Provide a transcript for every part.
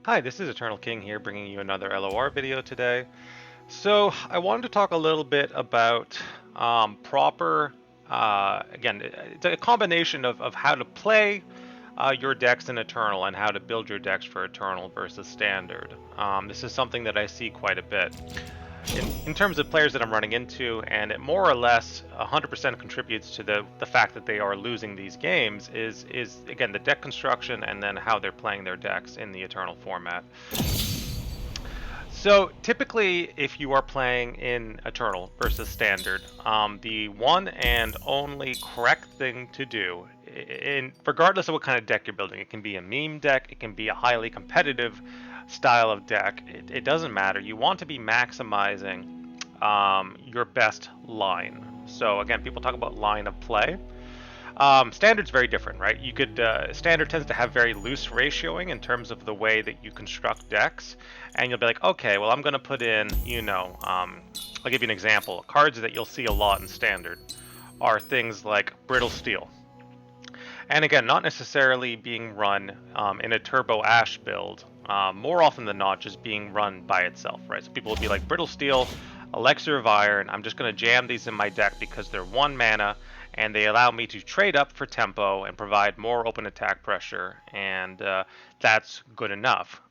Hi, this is Eternal King here, bringing you another LOR video today. So I wanted to talk a little bit about again, it's a combination of how to play your decks in Eternal and how to build your decks for Eternal versus Standard. This is something that I see quite a bit. In terms of players that I'm running into, and it more or less 100% contributes to the fact that they are losing these games, is again the deck construction and then how they're playing their decks in the Eternal format. So typically, if you are playing in Eternal versus Standard, the one and only correct thing to do, regardless of what kind of deck you're building, it can be a meme deck, it can be a highly competitive style of deck, it doesn't matter. You want to be maximizing your best line. So again, people talk about line of play. Standard's very different, right? You could Standard tends to have very loose ratioing in terms of the way that you construct decks, and you'll be like, okay, well, I'm going to put in, I'll give you an example. Cards that you'll see a lot in Standard are things like Brittle Steel, and again, not necessarily being run in a Turbo Ash build. More often than not, just being run by itself, right? So people will be like, Brittle Steel, Elixir of Iron, I'm just going to jam these in my deck because they're 1 mana, and they allow me to trade up for tempo and provide more open attack pressure, and that's good enough.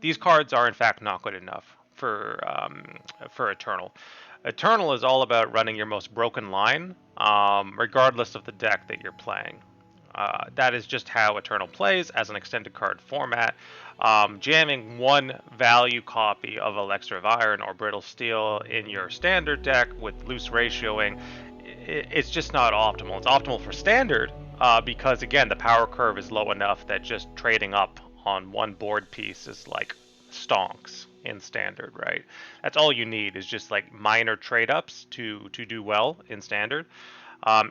These cards are in fact not good enough for Eternal. Eternal is all about running your most broken line, regardless of the deck that you're playing. That is just how Eternal plays as an extended card format. Jamming one value copy of Elixir of Iron or Brittle Steel in your standard deck with loose ratioing, it's just not optimal. It's optimal for Standard because, again, the power curve is low enough that just trading up on one board piece is like stonks in Standard, right? That's all you need is just like minor trade-ups to do well in Standard.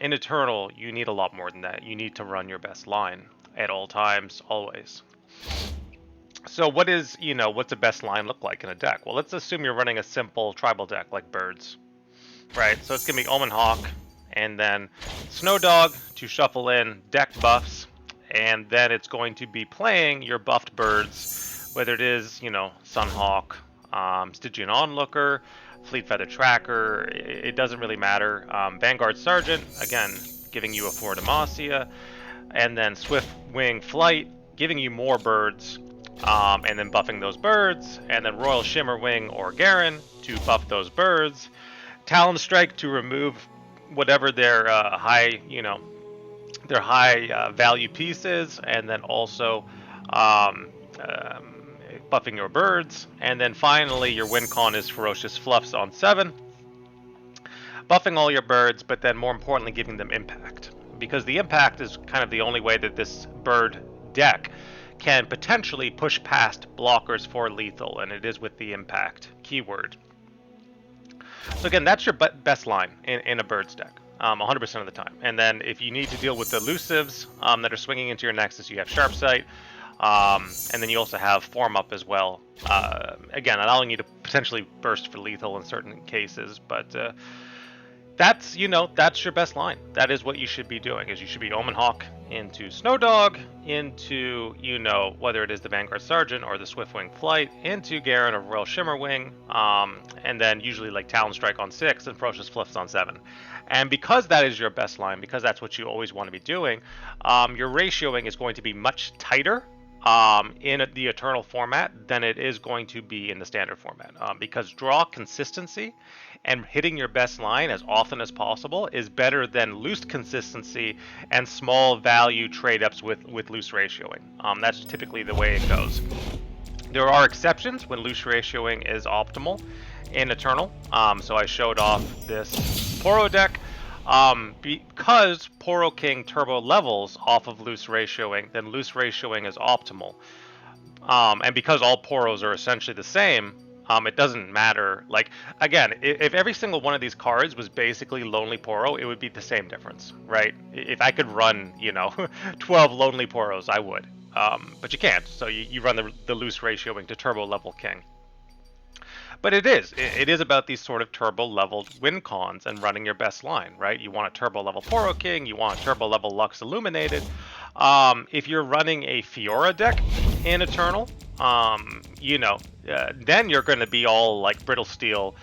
In Eternal, you need a lot more than that. You need to run your best line at all times, always. So what's the best line look like in a deck? Well, let's assume you're running a simple tribal deck like Birds, right? So it's going to be Omen Hawk, and then Snow Dog to shuffle in deck buffs, and then it's going to be playing your buffed birds, whether it is, Sunhawk, Stygian Onlooker, Fleet Feather Tracker, it doesn't really matter. Vanguard Sergeant, again, giving you a 4 Demacia, and then Swift Wing Flight, giving you more birds, and then buffing those birds, and then Royal Shimmerwing or Garen to buff those birds, Talon Strike to remove whatever their high value piece is, and then also buffing your birds, and then finally your win con is Ferocious Fluffs on 7, buffing all your birds, but then more importantly giving them impact, because the impact is kind of the only way that this bird deck can potentially push past blockers for lethal, and it is with the impact keyword. So again, that's your best line in a Birds deck, 100% of the time. And then if you need to deal with the elusives that are swinging into your Nexus, you have Sharp Sight, and then you also have Form Up as well. Again, allowing you to potentially burst for lethal in certain cases, but that's your best line. That is what you should be doing. Is you should be Omen Hawk into Snow Dog, into whether it is the Vanguard Sergeant or the Swiftwing Flight, into Garen or Royal Shimmerwing, and then usually like Talon Strike on 6 and Ferocious Fluffs on 7. And because that is your best line, because that's what you always want to be doing, your ratioing is going to be much tighter in the Eternal format than it is going to be in the Standard format, because draw consistency and hitting your best line as often as possible is better than loose consistency and small value trade-ups with loose ratioing. That's typically the way it goes. There are exceptions when loose ratioing is optimal in Eternal. So I showed off this Poro deck. Because Poro King turbo levels off of loose ratioing, then loose ratioing is optimal. And because all Poros are essentially the same, it doesn't matter. Like, again, if every single one of these cards was basically Lonely Poro, it would be the same difference, right? If I could run, 12 Lonely Poros, I would. But you can't, so you run the loose ratioing to turbo level King. But it is about these sort of turbo leveled win cons and running your best line, right? You want a turbo level Poro King, you want a turbo level Lux Illuminated. If you're running a Fiora deck in Eternal, then you're going to be all like Brittle Steel,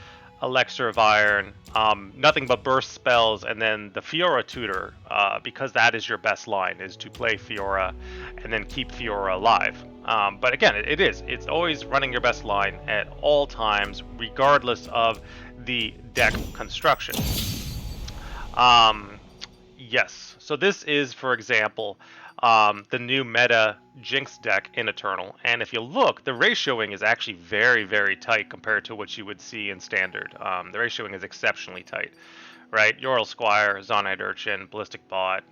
Elixir of Iron, nothing but burst spells, and then the Fiora tutor, because that is your best line, is to play Fiora and then keep Fiora alive. But again, it's always running your best line at all times, regardless of the deck construction. Yes, so this is, for example, the new meta Jinx deck in Eternal, and if you look, the ratioing is actually very, very tight compared to what you would see in Standard. The ratioing is exceptionally tight, right? Yoral Squire, Zonite Urchin, Ballistic Bot,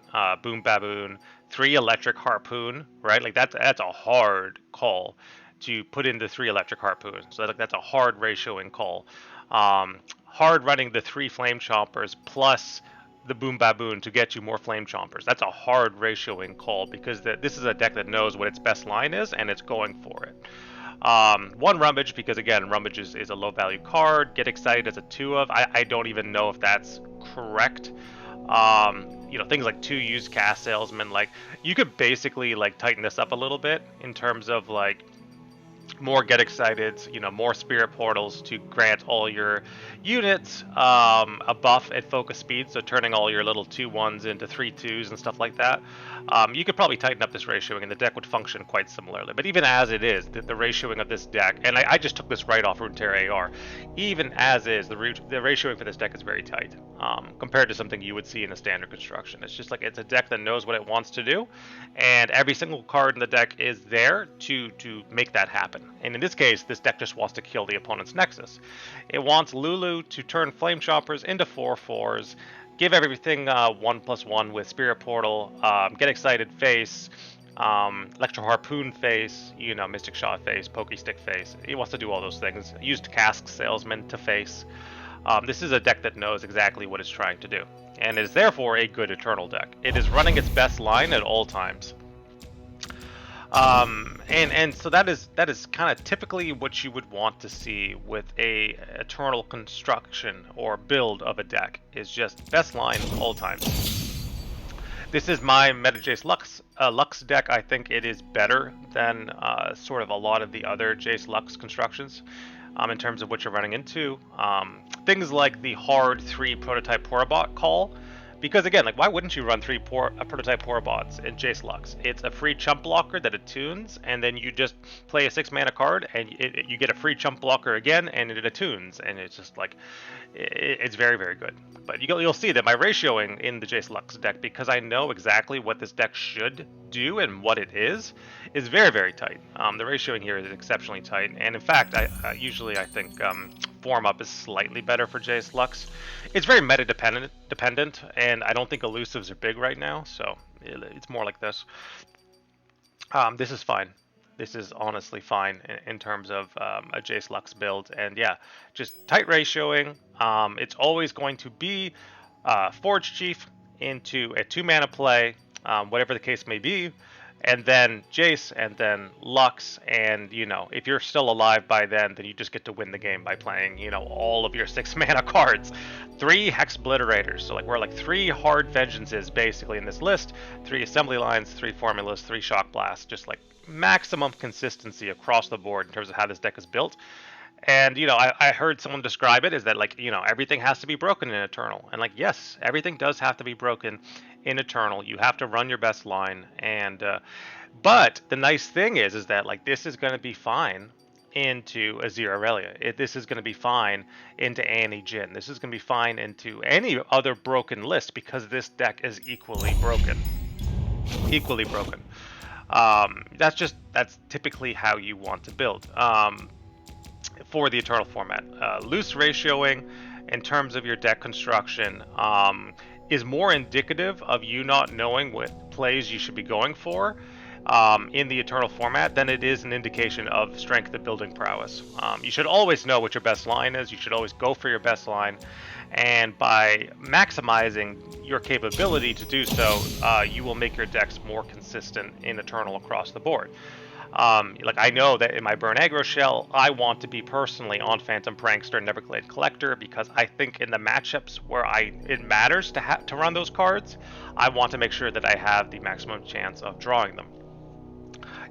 Boom Baboon, 3 Electric Harpoon, right? Like that's a hard call to put into 3 Electric Harpoon, so that's a hard ratioing call. Hard running the 3 Flame Chompers plus the Boom Baboon to get you more Flame Chompers. That's a hard ratioing call because this is a deck that knows what its best line is and it's going for it. 1 Rummage, because again, Rummage is a low value card. Get Excited as a 2 of. I don't even know if that's correct. Things like 2 Used Cast Salesman. Like, you could basically like tighten this up a little bit in terms of like more Get Excited, more Spirit Portals to grant all your units a buff at focus speed, so turning all your little 2-1s into 3-2s and stuff like that. You could probably tighten up this ratioing and the deck would function quite similarly. But even as it is, the ratioing of this deck, and I just took this right off Runeterra AR, even as is, the ratioing for this deck is very tight compared to something you would see in a standard construction. It's just like it's a deck that knows what it wants to do, and every single card in the deck is there to make that happen. And in this case, this deck just wants to kill the opponent's Nexus. It wants Lulu to turn Flame Chompers into 4/4s, give everything 1/1 with Spirit Portal, Get Excited face, Electro Harpoon face, Mystic Shot face, Pokey Stick face. He wants to do all those things. Used Cask Salesman to face. This is a deck that knows exactly what it's trying to do, and is therefore a good Eternal deck. It is running its best line at all times. And so that is kind of typically what you would want to see with a Eternal construction or build of a deck, is just best line all times. This is my Meta Jace Lux deck. I think it is better than sort of a lot of the other Jace Lux constructions in terms of what you're running into. Things like the hard 3 prototype Porabot call. Because again, like, why wouldn't you run 3 prototype Porabots in Jace Lux? It's a free chump blocker that attunes, and then you just play a 6 mana card, and you get a free chump blocker again, and it attunes, and it's just like, it's very, very good. But you'll see that my ratioing in the Jace Lux deck, because I know exactly what this deck should do and what it is very, very tight. The ratioing here is exceptionally tight, and in fact, I usually think form up is slightly better for Jace Lux. It's very meta dependent, and I don't think elusives are big right now, so it's more like this. This is fine. This is honestly fine in terms of a Jace Lux build, and yeah, just tight ratioing. It's always going to be Forge Chief into a 2 mana play, whatever the case may be, and then Jace, and then Lux, and if you're still alive by then you just get to win the game by playing all of your 6 mana cards. 3 Hex Obliterators, so like we're like 3 hard vengeances basically in this list, 3 assembly lines, 3 formulas, 3 shock blasts, just like maximum consistency across the board in terms of how this deck is built. And I heard someone describe it as that, like, everything has to be broken in Eternal, and like, yes, everything does have to be broken in Eternal. You have to run your best line, and but the nice thing is that like this is going to be fine into Azir Aurelia. This is going to be fine into Annie Jhin. This is going to be fine into any other broken list, because this deck is equally broken. Equally broken. That's typically how you want to build. For the Eternal format, loose ratioing in terms of your deck construction is more indicative of you not knowing what plays you should be going for in the Eternal format than it is an indication of strength of building prowess. You should always know what your best line is. You should always go for your best line, and by maximizing your capability to do so, you will make your decks more consistent in Eternal across the board. Like, I know that in my Burn Aggro shell, I want to be personally on Phantom Prankster and Neverglade Collector, because I think in the matchups where it matters to run those cards, I want to make sure that I have the maximum chance of drawing them.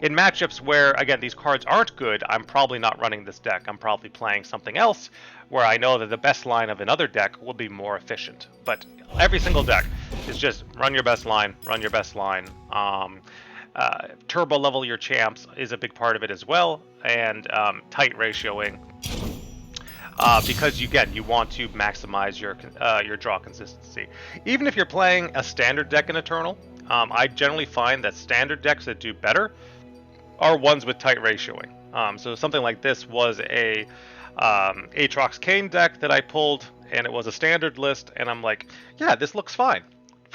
in matchups where, again, these cards aren't good, I'm probably not running this deck. I'm probably playing something else where I know that the best line of another deck will be more efficient. But every single deck is just run your best line, run your best line. Turbo level your champs is a big part of it as well, and tight ratioing. Because you want to maximize your draw consistency. Even if you're playing a standard deck in Eternal, I generally find that standard decks that do better are ones with tight ratioing. So something like this was a Aatrox Kane deck that I pulled, and it was a standard list, and I'm like, yeah, this looks fine.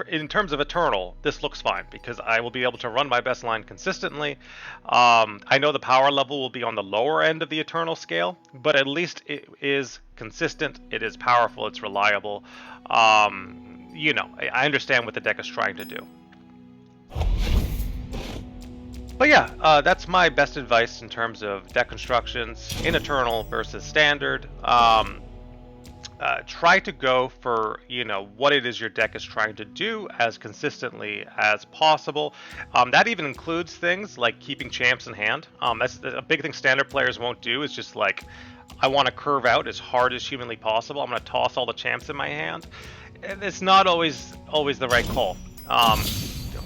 In terms of Eternal, this looks fine because I will be able to run my best line consistently. I know the power level will be on the lower end of the Eternal scale, but at least it is consistent, it is powerful, it's reliable. You know, I understand what the deck is trying to do. But yeah, that's my best advice in terms of deck constructions in Eternal versus Standard. Try to go for, you know, what it is your deck is trying to do as consistently as possible. That even includes things like keeping champs in hand. That's a big thing Standard players won't do, is just like, I want to curve out as hard as humanly possible. I'm going to toss all the champs in my hand. And it's not always the right call,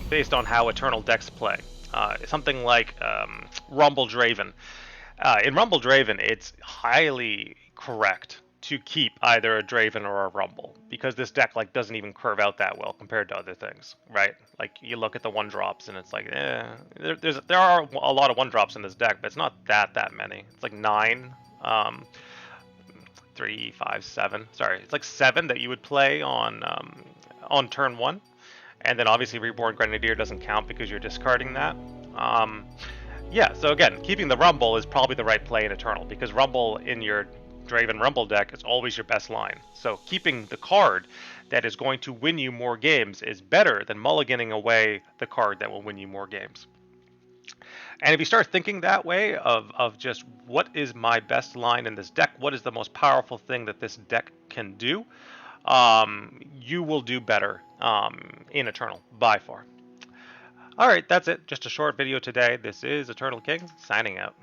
based on how Eternal decks play. Something like Rumble Draven. In Rumble Draven, it's highly correct to keep either a Draven or a Rumble, because this deck like doesn't even curve out that well compared to other things, right? Like you look at the 1-drops and it's like, there are a lot of 1-drops in this deck, but it's not that many. It's like 9, 3, 5, 7. Sorry, it's like 7 that you would play on turn 1, and then obviously Reborn Grenadier doesn't count because you're discarding that. Yeah, so again, keeping the Rumble is probably the right play in Eternal, because Rumble in your Draven Rumble deck is always your best line. So keeping the card that is going to win you more games is better than mulliganing away the card that will win you more games. And if you start thinking that way of just what is my best line in this deck, what is the most powerful thing that this deck can do, you will do better in Eternal by far. Alright, that's it. Just a short video today. This is Eternal King, signing out.